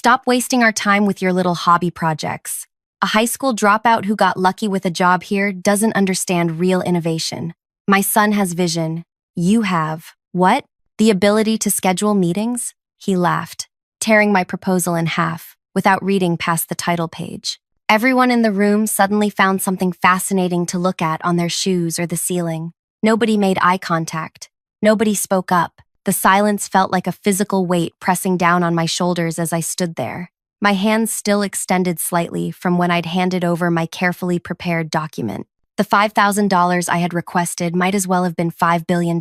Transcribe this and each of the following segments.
Stop wasting our time with your little hobby projects. A high school dropout who got lucky with a job here doesn't understand real innovation. My son has vision. You have. What? The ability to schedule meetings? He laughed, tearing my proposal in half without reading past the title page. Everyone in the room suddenly found something fascinating to look at on their shoes or the ceiling. Nobody made eye contact. Nobody spoke up. The silence felt like a physical weight pressing down on my shoulders as I stood there. My hands still extended slightly from when I'd handed over my carefully prepared document. The $5,000 I had requested might as well have been $5 billion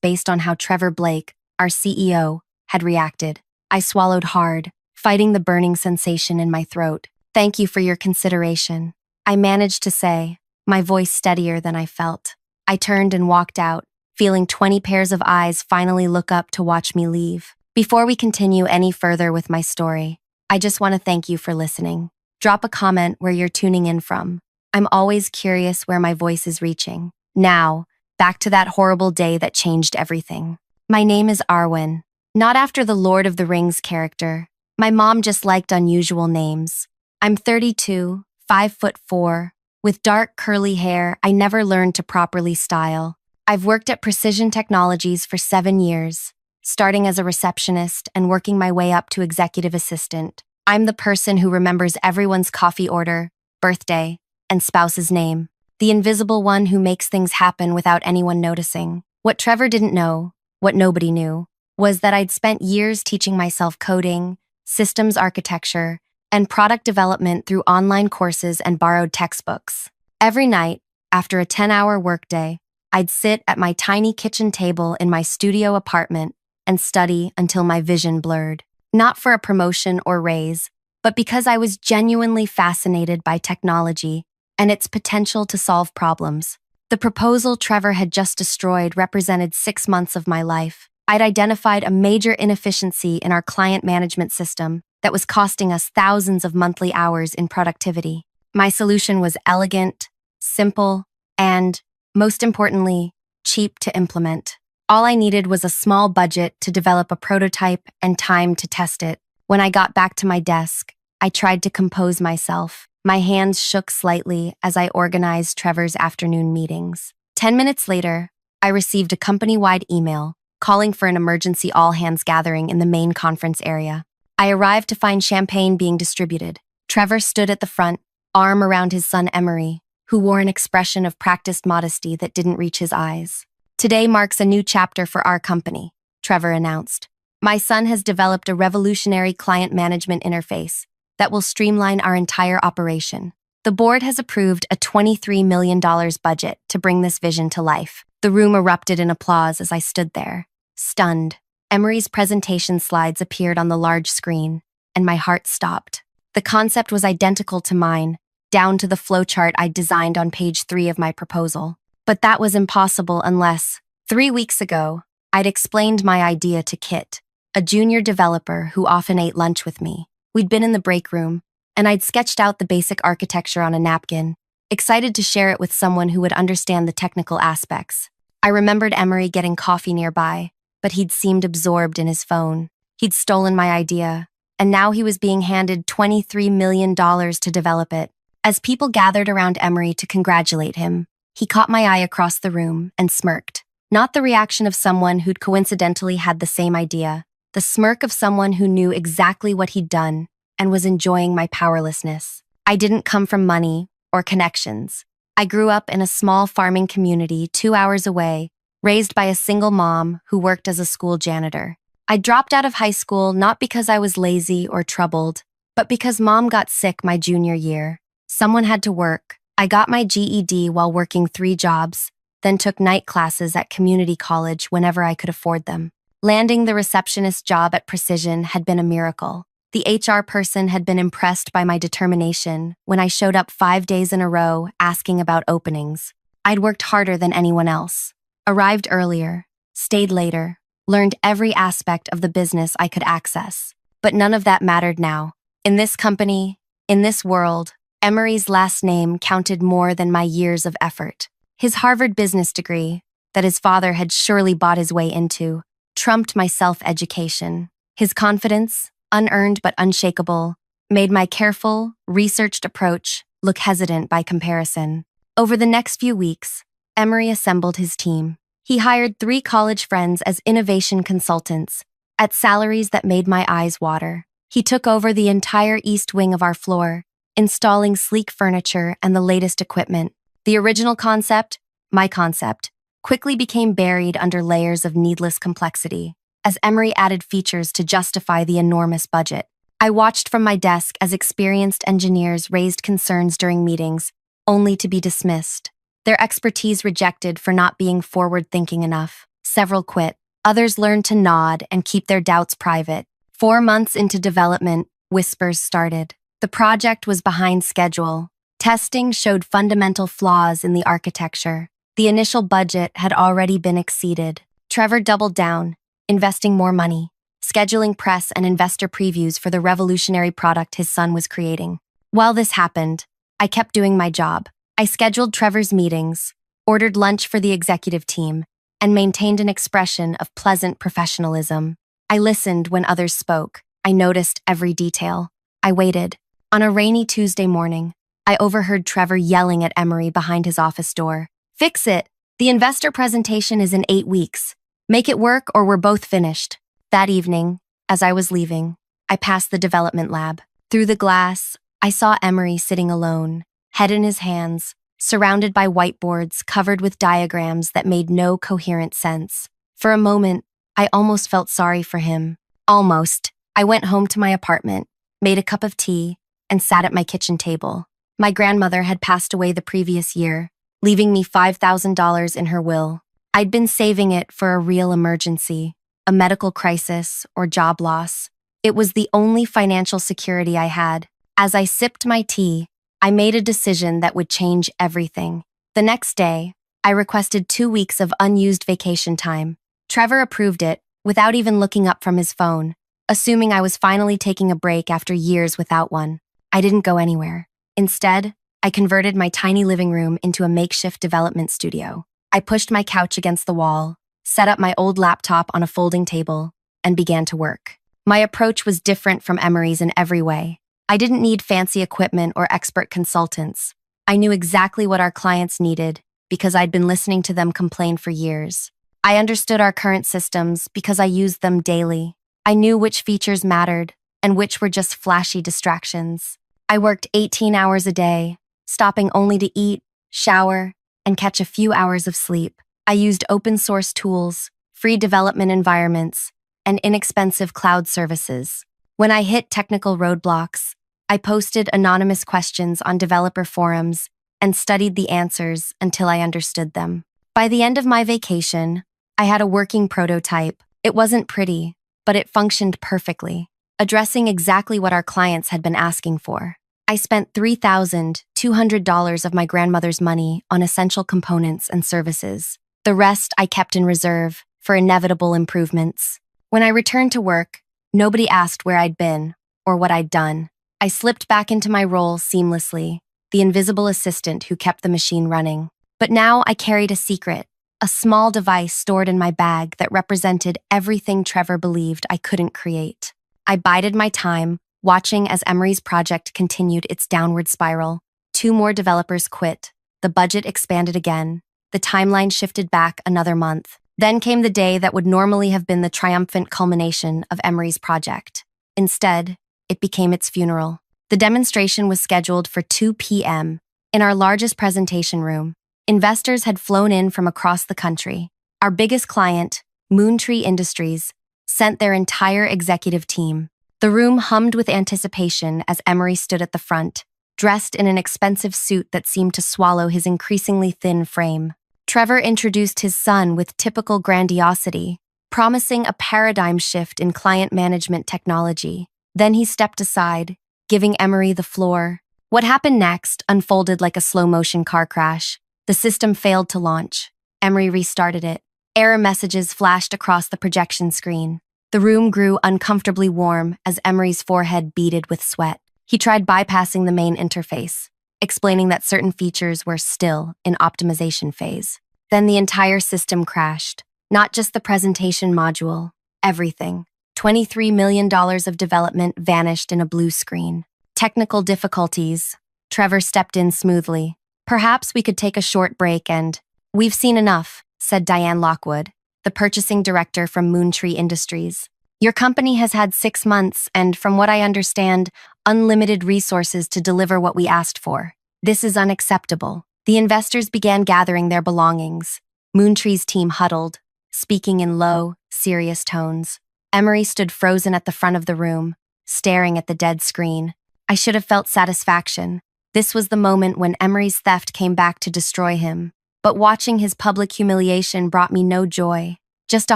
based on how Trevor Blake, our CEO, had reacted. I swallowed hard, fighting the burning sensation in my throat. "Thank you for your consideration," I managed to say, my voice steadier than I felt. I turned and walked out, feeling 20 pairs of eyes finally look up to watch me leave. Before we continue any further with my story, I just want to thank you for listening. Drop a comment where you're tuning in from. I'm always curious where my voice is reaching. Now, back to that horrible day that changed everything. My name is Arwen, not after the Lord of the Rings character. My mom just liked unusual names. I'm 32, 5'4", with dark curly hair I never learned to properly style. I've worked at Precision Technologies for 7 years, starting as a receptionist and working my way up to executive assistant. I'm the person who remembers everyone's coffee order, birthday, and spouse's name. The invisible one who makes things happen without anyone noticing. What Trevor didn't know, what nobody knew, was that I'd spent years teaching myself coding, systems architecture, and product development through online courses and borrowed textbooks. Every night, after a 10-hour workday, I'd sit at my tiny kitchen table in my studio apartment and study until my vision blurred. Not for a promotion or raise, but because I was genuinely fascinated by technology and its potential to solve problems. The proposal Trevor had just destroyed represented 6 months of my life. I'd identified a major inefficiency in our client management system that was costing us thousands of monthly hours in productivity. My solution was elegant, simple, and, most importantly, cheap to implement. All I needed was a small budget to develop a prototype and time to test it. When I got back to my desk, I tried to compose myself. My hands shook slightly as I organized Trevor's afternoon meetings. 10 minutes later, I received a company-wide email calling for an emergency all-hands gathering in the main conference area. I arrived to find champagne being distributed. Trevor stood at the front, arm around his son Emery, who wore an expression of practiced modesty that didn't reach his eyes. "Today marks a new chapter for our company," Trevor announced. "My son has developed a revolutionary client management interface that will streamline our entire operation. The board has approved a $23 million budget to bring this vision to life." The room erupted in applause as I stood there, stunned. Emery's presentation slides appeared on the large screen, and my heart stopped. The concept was identical to mine, down to the flowchart I'd designed on page 3 of my proposal. But that was impossible unless, 3 weeks ago, I'd explained my idea to Kit, a junior developer who often ate lunch with me. We'd been in the break room, and I'd sketched out the basic architecture on a napkin, excited to share it with someone who would understand the technical aspects. I remembered Emery getting coffee nearby, but he'd seemed absorbed in his phone. He'd stolen my idea, and now he was being handed $23 million to develop it. As people gathered around Emery to congratulate him, he caught my eye across the room and smirked. Not the reaction of someone who'd coincidentally had the same idea, the smirk of someone who knew exactly what he'd done and was enjoying my powerlessness. I didn't come from money or connections. I grew up in a small farming community 2 hours away, raised by a single mom who worked as a school janitor. I dropped out of high school not because I was lazy or troubled, but because mom got sick my junior year. Someone had to work. I got my GED while working 3 jobs, then took night classes at community college whenever I could afford them. Landing the receptionist job at Precision had been a miracle. The HR person had been impressed by my determination when I showed up 5 days in a row asking about openings. I'd worked harder than anyone else, arrived earlier, stayed later, learned every aspect of the business I could access. But none of that mattered now. In this company, in this world, Emery's last name counted more than my years of effort. His Harvard business degree, that his father had surely bought his way into, trumped my self-education. His confidence, unearned but unshakable, made my careful, researched approach look hesitant by comparison. Over the next few weeks, Emery assembled his team. He hired 3 college friends as innovation consultants, at salaries that made my eyes water. He took over the entire east wing of our floor, installing sleek furniture and the latest equipment. The original concept, my concept, quickly became buried under layers of needless complexity, as Emery added features to justify the enormous budget. I watched from my desk as experienced engineers raised concerns during meetings, only to be dismissed. Their expertise rejected for not being forward-thinking enough. Several quit. Others learned to nod and keep their doubts private. 4 months into development, whispers started. The project was behind schedule. Testing showed fundamental flaws in the architecture. The initial budget had already been exceeded. Trevor doubled down, investing more money, scheduling press and investor previews for the revolutionary product his son was creating. While this happened, I kept doing my job. I scheduled Trevor's meetings, ordered lunch for the executive team, and maintained an expression of pleasant professionalism. I listened when others spoke. I noticed every detail. I waited. On a rainy Tuesday morning, I overheard Trevor yelling at Emery behind his office door. "Fix it! The investor presentation is in 8 weeks. Make it work or we're both finished." That evening, as I was leaving, I passed the development lab. Through the glass, I saw Emery sitting alone, head in his hands, surrounded by whiteboards covered with diagrams that made no coherent sense. For a moment, I almost felt sorry for him. Almost. I went home to my apartment, made a cup of tea, and sat at my kitchen table. My grandmother had passed away the previous year, leaving me $5,000 in her will. I'd been saving it for a real emergency, a medical crisis, or job loss. It was the only financial security I had. As I sipped my tea, I made a decision that would change everything. The next day, I requested 2 weeks of unused vacation time. Trevor approved it, without even looking up from his phone, assuming I was finally taking a break after years without one. I didn't go anywhere. Instead, I converted my tiny living room into a makeshift development studio. I pushed my couch against the wall, set up my old laptop on a folding table, and began to work. My approach was different from Emery's in every way. I didn't need fancy equipment or expert consultants. I knew exactly what our clients needed because I'd been listening to them complain for years. I understood our current systems because I used them daily. I knew which features mattered and which were just flashy distractions. I worked 18 hours a day, stopping only to eat, shower, and catch a few hours of sleep. I used open source tools, free development environments, and inexpensive cloud services. When I hit technical roadblocks, I posted anonymous questions on developer forums and studied the answers until I understood them. By the end of my vacation, I had a working prototype. It wasn't pretty, but it functioned perfectly, addressing exactly what our clients had been asking for. I spent $3,200 of my grandmother's money on essential components and services. The rest I kept in reserve for inevitable improvements. When I returned to work, nobody asked where I'd been or what I'd done. I slipped back into my role seamlessly, the invisible assistant who kept the machine running. But now I carried a secret, a small device stored in my bag that represented everything Trevor believed I couldn't create. I bided my time, watching as Emery's project continued its downward spiral. 2 more developers quit. The budget expanded again. The timeline shifted back another month. Then came the day that would normally have been the triumphant culmination of Emery's project. Instead, it became its funeral. The demonstration was scheduled for 2 p.m. in our largest presentation room. Investors had flown in from across the country. Our biggest client, Moontree Industries, sent their entire executive team. The room hummed with anticipation as Emery stood at the front, dressed in an expensive suit that seemed to swallow his increasingly thin frame. Trevor introduced his son with typical grandiosity, promising a paradigm shift in client management technology. Then he stepped aside, giving Emery the floor. What happened next unfolded like a slow-motion car crash. The system failed to launch. Emery restarted it. Error messages flashed across the projection screen. The room grew uncomfortably warm as Emery's forehead beaded with sweat. He tried bypassing the main interface, explaining that certain features were still in optimization phase. Then the entire system crashed. Not just the presentation module, everything. $23 million of development vanished in a blue screen. Technical difficulties. Trevor stepped in smoothly. Perhaps we could take a short break and— We've seen enough, said Diane Lockwood, the purchasing director from Moontree Industries. Your company has had 6 months and, from what I understand, unlimited resources to deliver what we asked for. This is unacceptable. The investors began gathering their belongings. Moontree's team huddled, speaking in low, serious tones. Emery stood frozen at the front of the room, staring at the dead screen. I should have felt satisfaction. This was the moment when Emery's theft came back to destroy him. But watching his public humiliation brought me no joy, just a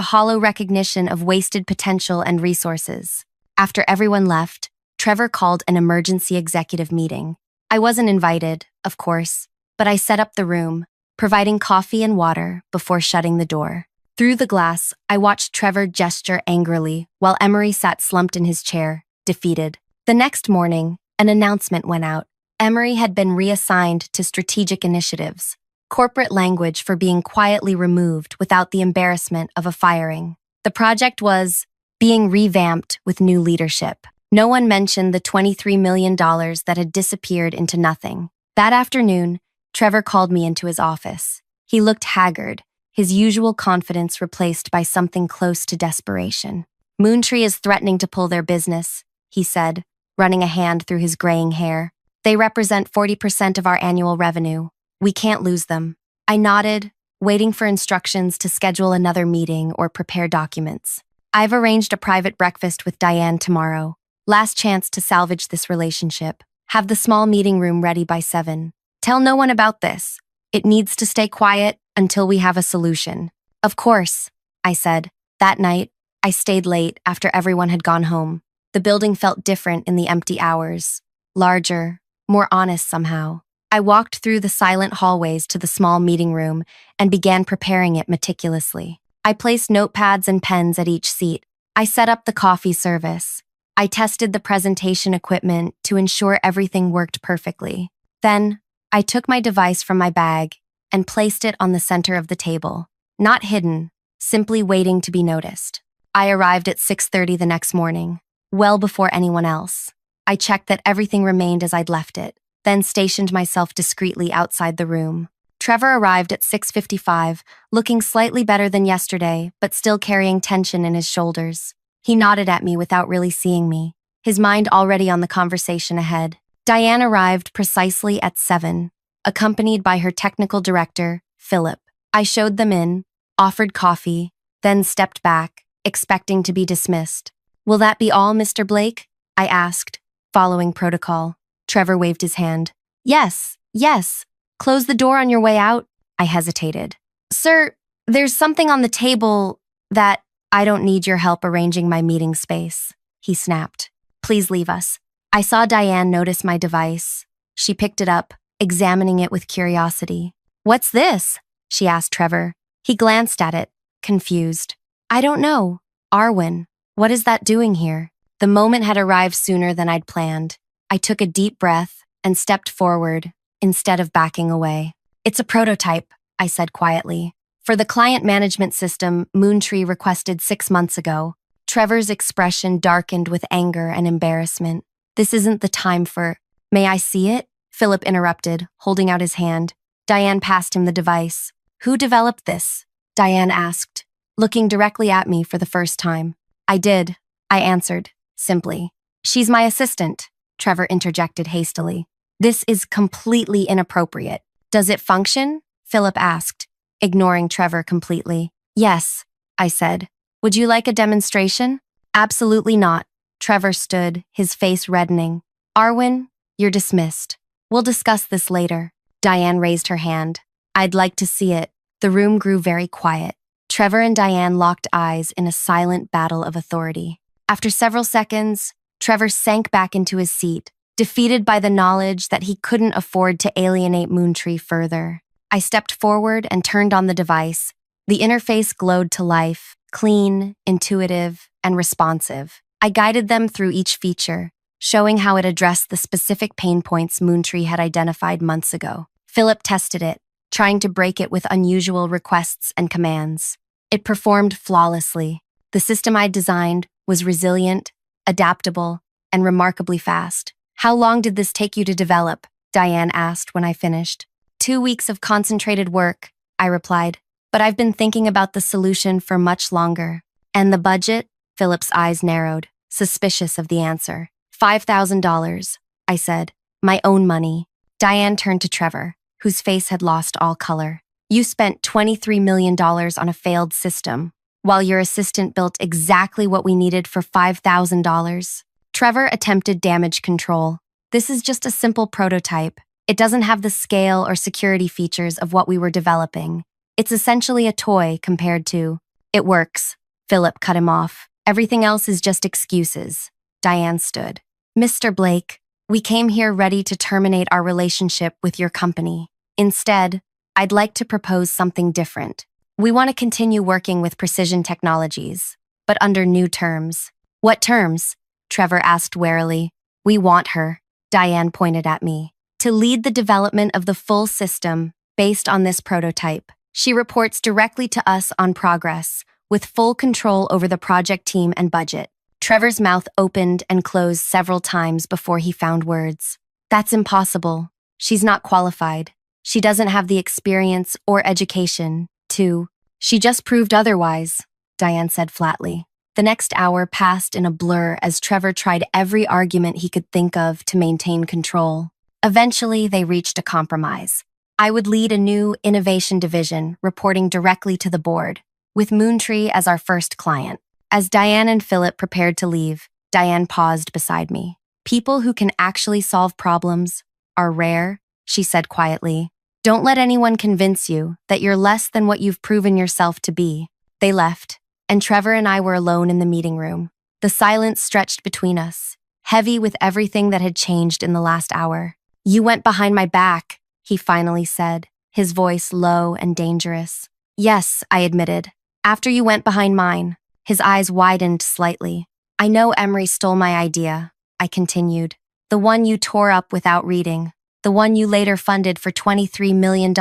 hollow recognition of wasted potential and resources. After everyone left, Trevor called an emergency executive meeting. I wasn't invited, of course, but I set up the room, providing coffee and water before shutting the door. Through the glass, I watched Trevor gesture angrily while Emery sat slumped in his chair, defeated. The next morning, an announcement went out. Emery had been reassigned to strategic initiatives, corporate language for being quietly removed without the embarrassment of a firing. The project was being revamped with new leadership. No one mentioned the $23 million that had disappeared into nothing. That afternoon, Trevor called me into his office. He looked haggard, his usual confidence replaced by something close to desperation. Moontree is threatening to pull their business, he said, running a hand through his graying hair. They represent 40% of our annual revenue. We can't lose them. I nodded, waiting for instructions to schedule another meeting or prepare documents. I've arranged a private breakfast with Diane tomorrow. Last chance to salvage this relationship. Have the small meeting room ready by 7. Tell no one about this. It needs to stay quiet until we have a solution. Of course, I said. That night, I stayed late after everyone had gone home. The building felt different in the empty hours. Larger, more honest somehow. I walked through the silent hallways to the small meeting room and began preparing it meticulously. I placed notepads and pens at each seat. I set up the coffee service. I tested the presentation equipment to ensure everything worked perfectly. Then, I took my device from my bag and placed it on the center of the table. Not hidden, simply waiting to be noticed. I arrived at 6:30 the next morning, well before anyone else. I checked that everything remained as I'd left it, then stationed myself discreetly outside the room. Trevor arrived at 6:55, looking slightly better than yesterday, but still carrying tension in his shoulders. He nodded at me without really seeing me, his mind already on the conversation ahead. Diane arrived precisely at 7, accompanied by her technical director, Philip. I showed them in, offered coffee, then stepped back, expecting to be dismissed. Will that be all, Mr. Blake? I asked, following protocol. Trevor waved his hand. Yes. Close the door on your way out. I hesitated. Sir, there's something on the table that— I don't need your help arranging my meeting space, he snapped. Please leave us. I saw Diane notice my device. She picked it up, examining it with curiosity. What's this? She asked Trevor. He glanced at it, confused. I don't know. Arwen, what is that doing here? The moment had arrived sooner than I'd planned. I took a deep breath and stepped forward instead of backing away. It's a prototype, I said quietly. For the client management system Moontree requested 6 months ago. Trevor's expression darkened with anger and embarrassment. This isn't the time for— May I see it? Philip interrupted, holding out his hand. Diane passed him the device. Who developed this? Diane asked, looking directly at me for the first time. I did, I answered, simply. She's my assistant, Trevor interjected hastily. This is completely inappropriate. Does it function? Philip asked, ignoring Trevor completely. Yes, I said. Would you like a demonstration? Absolutely not. Trevor stood, his face reddening. Arwen, you're dismissed. We'll discuss this later. Diane raised her hand. I'd like to see it. The room grew very quiet. Trevor and Diane locked eyes in a silent battle of authority. After several seconds, Trevor sank back into his seat, defeated by the knowledge that he couldn't afford to alienate Moontree further. I stepped forward and turned on the device. The interface glowed to life, clean, intuitive, and responsive. I guided them through each feature, showing how it addressed the specific pain points Moontree had identified months ago. Philip tested it, trying to break it with unusual requests and commands. It performed flawlessly. The system I'd designed was resilient, adaptable, and remarkably fast. How long did this take you to develop? Diane asked when I finished. 2 weeks of concentrated work, I replied. But I've been thinking about the solution for much longer. And the budget? Philip's eyes narrowed, suspicious of the answer. $5,000, I said. My own money. Diane turned to Trevor, whose face had lost all color. You spent $23 million on a failed system, while your assistant built exactly what we needed for $5,000. Trevor attempted damage control. This is just a simple prototype. It doesn't have the scale or security features of what we were developing. It's essentially a toy compared to— It works. Philip cut him off. Everything else is just excuses. Diane stood. Mr. Blake, we came here ready to terminate our relationship with your company. Instead, I'd like to propose something different. We want to continue working with Precision Technologies, but under new terms. What terms? Trevor asked warily. We want her, Diane pointed at me, to lead the development of the full system based on this prototype. She reports directly to us on progress, with full control over the project team and budget. Trevor's mouth opened and closed several times before he found words. That's impossible. She's not qualified. She doesn't have the experience or education to— She just proved otherwise, Diane said flatly. The next hour passed in a blur as Trevor tried every argument he could think of to maintain control. Eventually, they reached a compromise. I would lead a new innovation division reporting directly to the board, with Moontree as our first client. As Diane and Philip prepared to leave, Diane paused beside me. People who can actually solve problems are rare, she said quietly. Don't let anyone convince you that you're less than what you've proven yourself to be. They left, and Trevor and I were alone in the meeting room. The silence stretched between us, heavy with everything that had changed in the last hour. You went behind my back, he finally said, his voice low and dangerous. Yes, I admitted. After you went behind mine. His eyes widened slightly. I know Emery stole my idea, I continued. The one you tore up without reading. The one you later funded for $23 million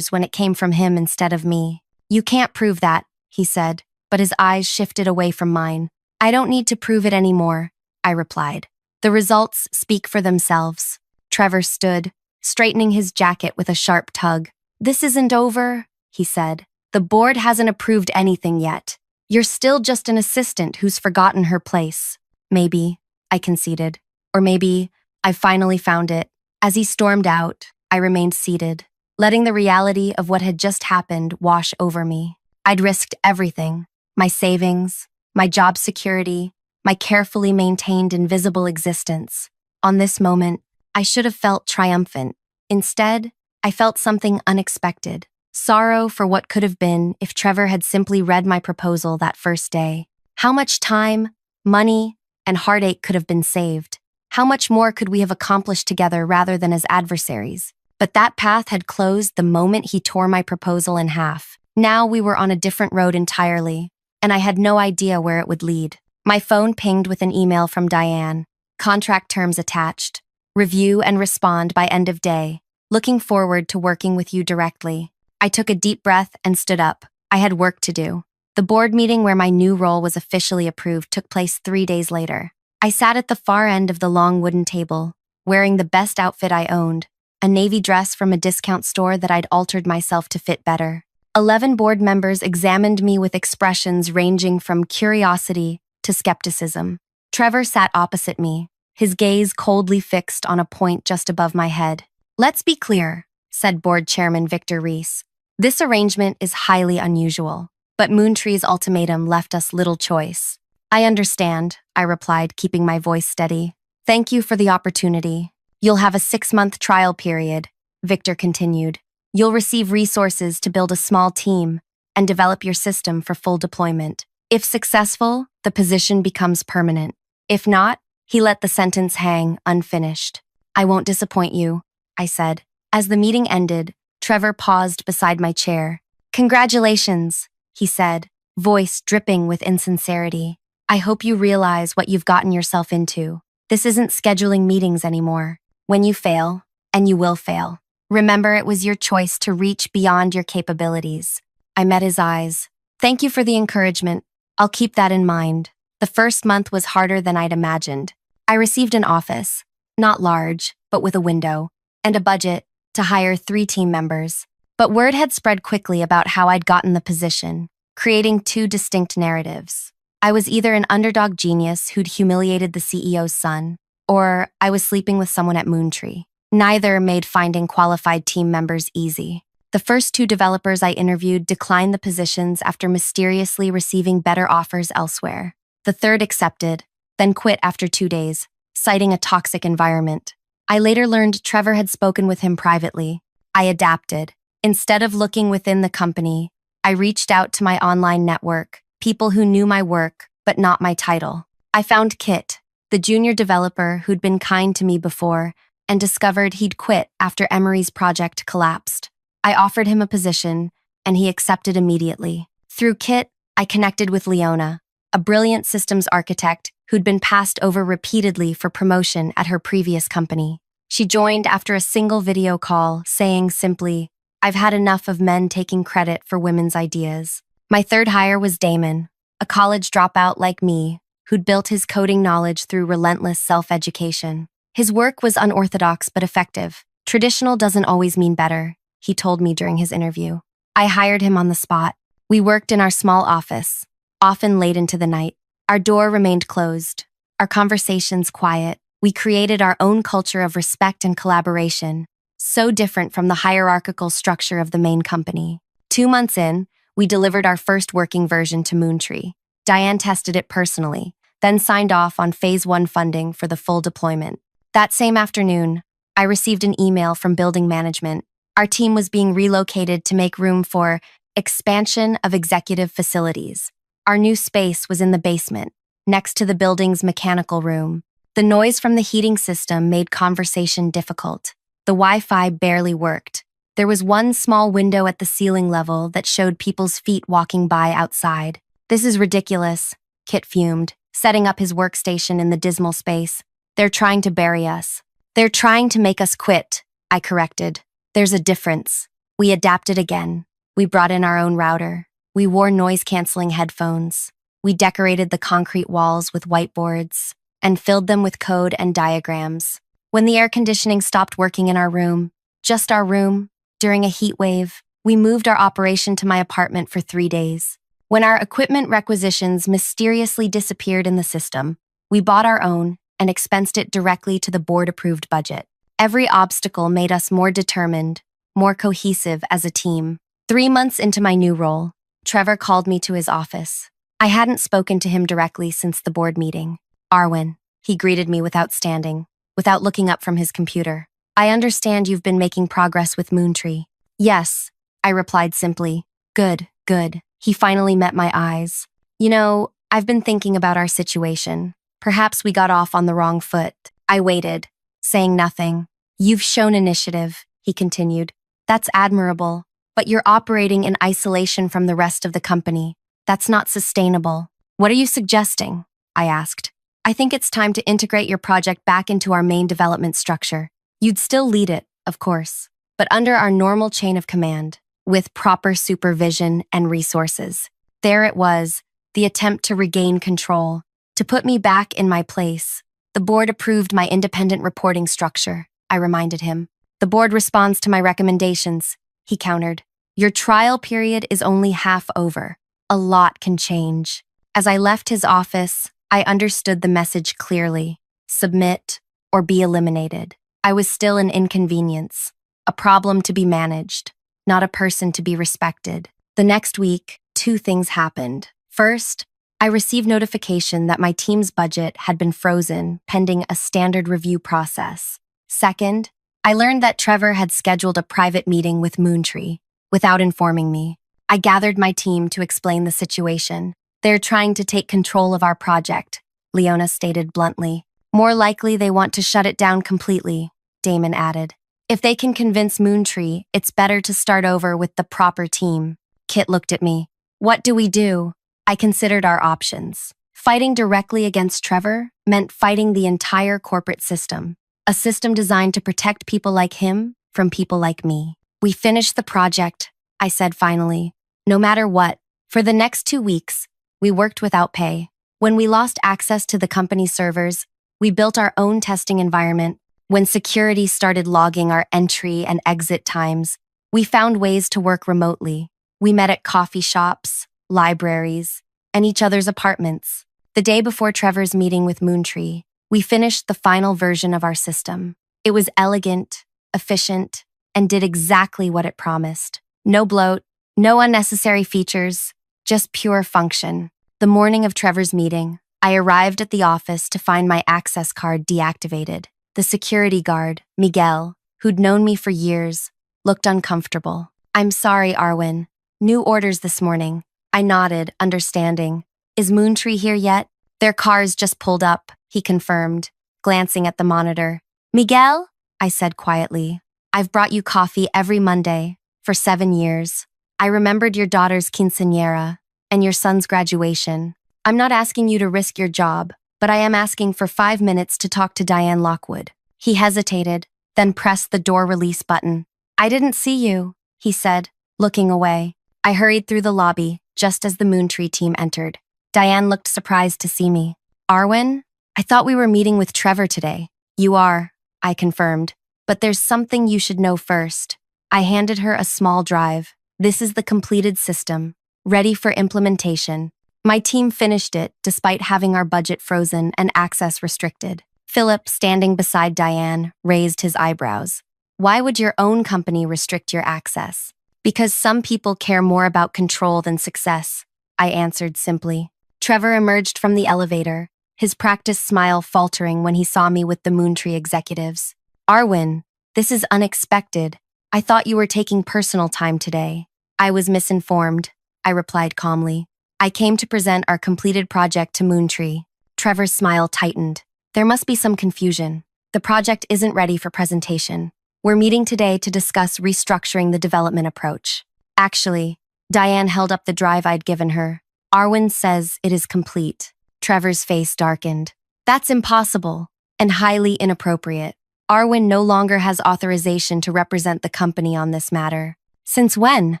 when it came from him instead of me. You can't prove that, he said, but his eyes shifted away from mine. I don't need to prove it anymore, I replied. The results speak for themselves. Trevor stood, straightening his jacket with a sharp tug. This isn't over, he said. The board hasn't approved anything yet. You're still just an assistant who's forgotten her place. Maybe, I conceded. Or maybe, I've finally found it. As he stormed out, I remained seated, letting the reality of what had just happened wash over me. I'd risked everything. My savings, my job security, my carefully maintained invisible existence. On this moment, I should have felt triumphant. Instead, I felt something unexpected. Sorrow for what could have been if Trevor had simply read my proposal that first day. How much time, money, and heartache could have been saved? How much more could we have accomplished together rather than as adversaries? But that path had closed the moment he tore my proposal in half. Now we were on a different road entirely, and I had no idea where it would lead. My phone pinged with an email from Diane. Contract terms attached. Review and respond by end of day. Looking forward to working with you directly. I took a deep breath and stood up. I had work to do. The board meeting where my new role was officially approved took place 3 days later. I sat at the far end of the long wooden table, wearing the best outfit I owned, a navy dress from a discount store that I'd altered myself to fit better. 11 board members examined me with expressions ranging from curiosity to skepticism. Trevor sat opposite me, his gaze coldly fixed on a point just above my head. Let's be clear, said board chairman Victor Reese. This arrangement is highly unusual, but Moontree's ultimatum left us little choice. I understand, I replied, keeping my voice steady. Thank you for the opportunity. You'll have a 6-month trial period, Victor continued. You'll receive resources to build a small team and develop your system for full deployment. If successful, the position becomes permanent. If not, he let the sentence hang unfinished. I won't disappoint you, I said. As the meeting ended, Trevor paused beside my chair. Congratulations, he said, voice dripping with insincerity. I hope you realize what you've gotten yourself into. This isn't scheduling meetings anymore. When you fail, and you will fail, remember it was your choice to reach beyond your capabilities. I met his eyes. Thank you for the encouragement, I'll keep that in mind. The first month was harder than I'd imagined. I received an office, not large, but with a window, and a budget to hire 3 team members. But word had spread quickly about how I'd gotten the position, creating 2 distinct narratives. I was either an underdog genius who'd humiliated the CEO's son, or I was sleeping with someone at Moontree. Neither made finding qualified team members easy. The first 2 developers I interviewed declined the positions after mysteriously receiving better offers elsewhere. The third accepted, then quit after 2 days, citing a toxic environment. I later learned Trevor had spoken with him privately. I adapted. Instead of looking within the company, I reached out to my online network, people who knew my work, but not my title. I found Kit, the junior developer who'd been kind to me before, and discovered he'd quit after Emery's project collapsed. I offered him a position, and he accepted immediately. Through Kit, I connected with Leona, a brilliant systems architect who'd been passed over repeatedly for promotion at her previous company. She joined after a single video call, saying simply, "I've had enough of men taking credit for women's ideas." My third hire was Damon, a college dropout like me, who'd built his coding knowledge through relentless self-education. His work was unorthodox but effective. Traditional doesn't always mean better, he told me during his interview. I hired him on the spot. We worked in our small office, often late into the night. Our door remained closed, our conversations quiet. We created our own culture of respect and collaboration, so different from the hierarchical structure of the main company. 2 months in, we delivered our first working version to Moontree. Diane tested it personally, then signed off on Phase 1 funding for the full deployment. That same afternoon, I received an email from building management. Our team was being relocated to make room for expansion of executive facilities. Our new space was in the basement, next to the building's mechanical room. The noise from the heating system made conversation difficult. The Wi-Fi barely worked. There was one small window at the ceiling level that showed people's feet walking by outside. "This is ridiculous," Kit fumed, setting up his workstation in the dismal space. "They're trying to bury us." "They're trying to make us quit," I corrected. "There's a difference." We adapted again. We brought in our own router. We wore noise-canceling headphones. We decorated the concrete walls with whiteboards and filled them with code and diagrams. When the air conditioning stopped working in our room, just our room, during a heat wave, we moved our operation to my apartment for 3 days. When our equipment requisitions mysteriously disappeared in the system, we bought our own and expensed it directly to the board-approved budget. Every obstacle made us more determined, more cohesive as a team. 3 months into my new role, Trevor called me to his office. I hadn't spoken to him directly since the board meeting. "Arwen," he greeted me without standing, without looking up from his computer. "I understand you've been making progress with Moontree." "Yes," I replied simply. "Good, good." He finally met my eyes. "You know, I've been thinking about our situation. Perhaps we got off on the wrong foot." I waited, saying nothing. "You've shown initiative," he continued. "That's admirable, but you're operating in isolation from the rest of the company. That's not sustainable." "What are you suggesting?" I asked. "I think it's time to integrate your project back into our main development structure. You'd still lead it, of course, but under our normal chain of command, with proper supervision and resources." There it was, the attempt to regain control, to put me back in my place. "The board approved my independent reporting structure," I reminded him. "The board responds to my recommendations," he countered. "Your trial period is only half over. A lot can change." As I left his office, I understood the message clearly: submit or be eliminated. I was still an inconvenience, a problem to be managed, not a person to be respected. The next week, 2 things happened. First, I received notification that my team's budget had been frozen pending a standard review process. Second, I learned that Trevor had scheduled a private meeting with Moontree without informing me. I gathered my team to explain the situation. "They're trying to take control of our project," Leona stated bluntly. "More likely they want to shut it down completely," Damon added. "If they can convince Moontree, it's better to start over with the proper team." Kit looked at me. "What do we do?" I considered our options. Fighting directly against Trevor meant fighting the entire corporate system, a system designed to protect people like him from people like me. "We finished the project," I said finally. "No matter what, for the next 2 weeks, We worked without pay. When we lost access to the company's servers, we built our own testing environment. When security started logging our entry and exit times, we found ways to work remotely. We met at coffee shops, libraries, and each other's apartments. The day before Trevor's meeting with Moontree, we finished the final version of our system. It was elegant, efficient, and did exactly what it promised. No bloat, no unnecessary features, just pure function. The morning of Trevor's meeting, I arrived at the office to find my access card deactivated. The security guard, Miguel, who'd known me for years, looked uncomfortable. "I'm sorry, Arwen. New orders this morning." I nodded, understanding. "Is Moontree here yet?" "Their cars just pulled up," he confirmed, glancing at the monitor. "Miguel?" I said quietly. "I've brought you coffee every Monday for 7 years. I remembered your daughter's quinceañera and your son's graduation. I'm not asking you to risk your job, but I am asking for 5 minutes to talk to Diane Lockwood." He hesitated, then pressed the door release button. "I didn't see you," he said, looking away. I hurried through the lobby, just as the Moontree team entered. Diane looked surprised to see me. "Arwen? I thought we were meeting with Trevor today." "You are," I confirmed. "But there's something you should know first." I handed her a small drive. "This is the completed system, ready for implementation." My team finished it despite having our budget frozen and access restricted. Philip, standing beside Diane, raised his eyebrows. "Why would your own company restrict your access?" "Because some people care more about control than success," I answered simply. Trevor emerged from the elevator, his practiced smile faltering when he saw me with the Moontree executives. "Arwen, this is unexpected. I thought you were taking personal time today." "I was misinformed," I replied calmly. "I came to present our completed project to Moontree." Trevor's smile tightened. "There must be some confusion. The project isn't ready for presentation. We're meeting today to discuss restructuring the development approach." "Actually," Diane held up the drive I'd given her. "Arwen says it is complete." Trevor's face darkened. "That's impossible and highly inappropriate. Arwen no longer has authorization to represent the company on this matter." "Since when?"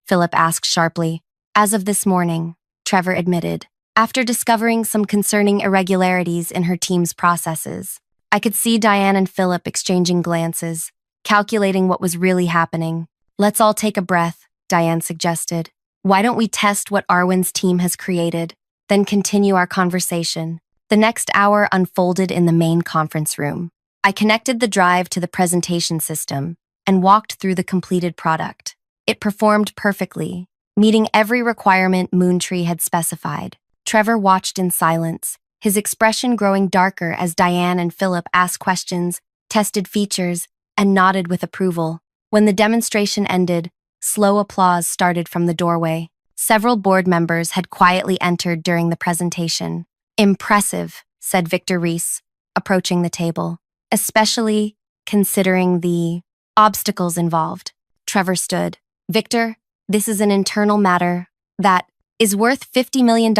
Philip asked sharply. "As of this morning," Trevor admitted, after discovering some concerning irregularities in her team's processes. I could see Diane and Philip exchanging glances, calculating what was really happening. "Let's all take a breath," Diane suggested. "Why don't we test what Arwen's team has created, then continue our conversation?" The next hour unfolded in the main conference room. I connected the drive to the presentation system and walked through the completed product. It performed perfectly, meeting every requirement Moontree had specified. Trevor watched in silence, his expression growing darker as Diane and Philip asked questions, tested features, and nodded with approval. When the demonstration ended, slow applause started from the doorway. Several board members had quietly entered during the presentation. "Impressive," said Victor Reese, approaching the table, "especially considering the obstacles involved." Trevor stood. "Victor, this is an internal matter that is worth $50 million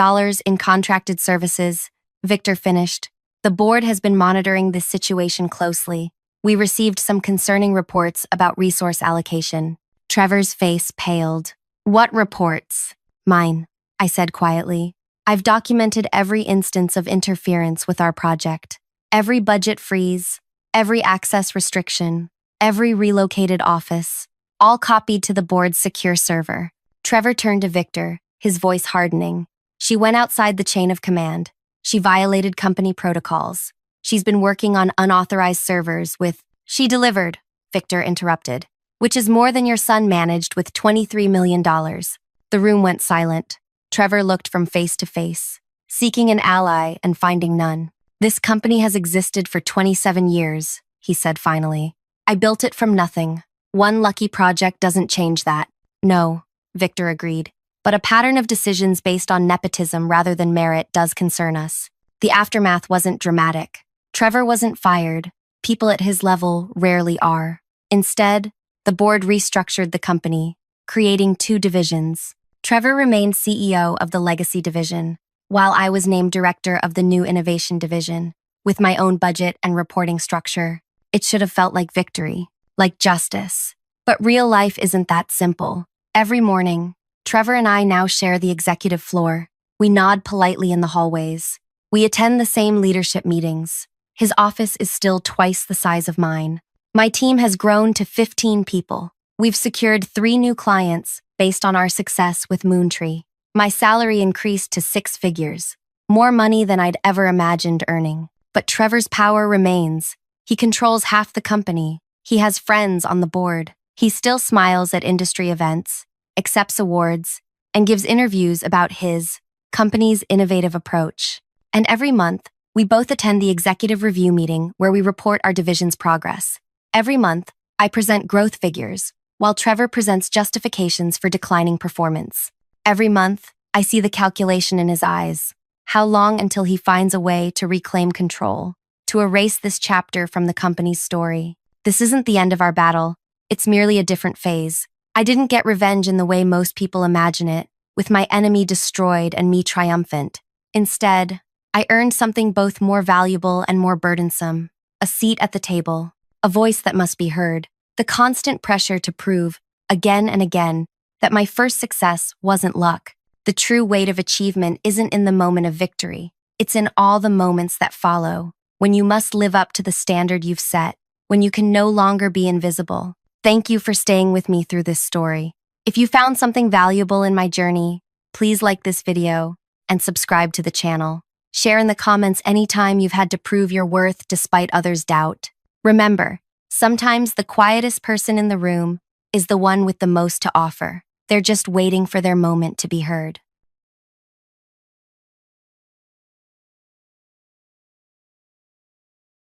in contracted services," Victor finished. "The board has been monitoring this situation closely. We received some concerning reports about resource allocation." Trevor's face paled. "What reports?" "Mine," I said quietly. "I've documented every instance of interference with our project. Every budget freeze, every access restriction, every relocated office, all copied to the board's secure server." Trevor turned to Victor, his voice hardening. "She went outside the chain of command. She violated company protocols. She's been working on unauthorized servers with—" "She delivered," Victor interrupted, "which is more than your son managed with $23 million. The room went silent. Trevor looked from face to face, seeking an ally and finding none. "This company has existed for 27 years, he said finally. "I built it from nothing. One lucky project doesn't change that." "No," Victor agreed. "But a pattern of decisions based on nepotism rather than merit does concern us." The aftermath wasn't dramatic. Trevor wasn't fired. People at his level rarely are. Instead, the board restructured the company, creating 2 divisions. Trevor remained CEO of the Legacy Division, while I was named director of the New Innovation Division, with my own budget and reporting structure. It should have felt like victory, like justice. But real life isn't that simple. Every morning, Trevor and I now share the executive floor. We nod politely in the hallways. We attend the same leadership meetings. His office is still twice the size of mine. My team has grown to 15 people. We've secured 3 new clients based on our success with Moontree. My salary increased to 6 figures, more money than I'd ever imagined earning. But Trevor's power remains. He controls half the company. He has friends on the board. He still smiles at industry events, accepts awards, and gives interviews about his company's innovative approach. And every month, we both attend the executive review meeting where we report our division's progress. Every month, I present growth figures, while Trevor presents justifications for declining performance. Every month, I see the calculation in his eyes. How long until he finds a way to reclaim control, to erase this chapter from the company's story? This isn't the end of our battle. It's merely a different phase. I didn't get revenge in the way most people imagine it, with my enemy destroyed and me triumphant. Instead, I earned something both more valuable and more burdensome: a seat at the table, a voice that must be heard, the constant pressure to prove, again and again, that my first success wasn't luck. The true weight of achievement isn't in the moment of victory. It's in all the moments that follow, when you must live up to the standard you've set, when you can no longer be invisible. Thank you for staying with me through this story. If you found something valuable in my journey, please like this video and subscribe to the channel. Share in the comments anytime you've had to prove your worth despite others' doubt. Remember, sometimes the quietest person in the room is the one with the most to offer. They're just waiting for their moment to be heard.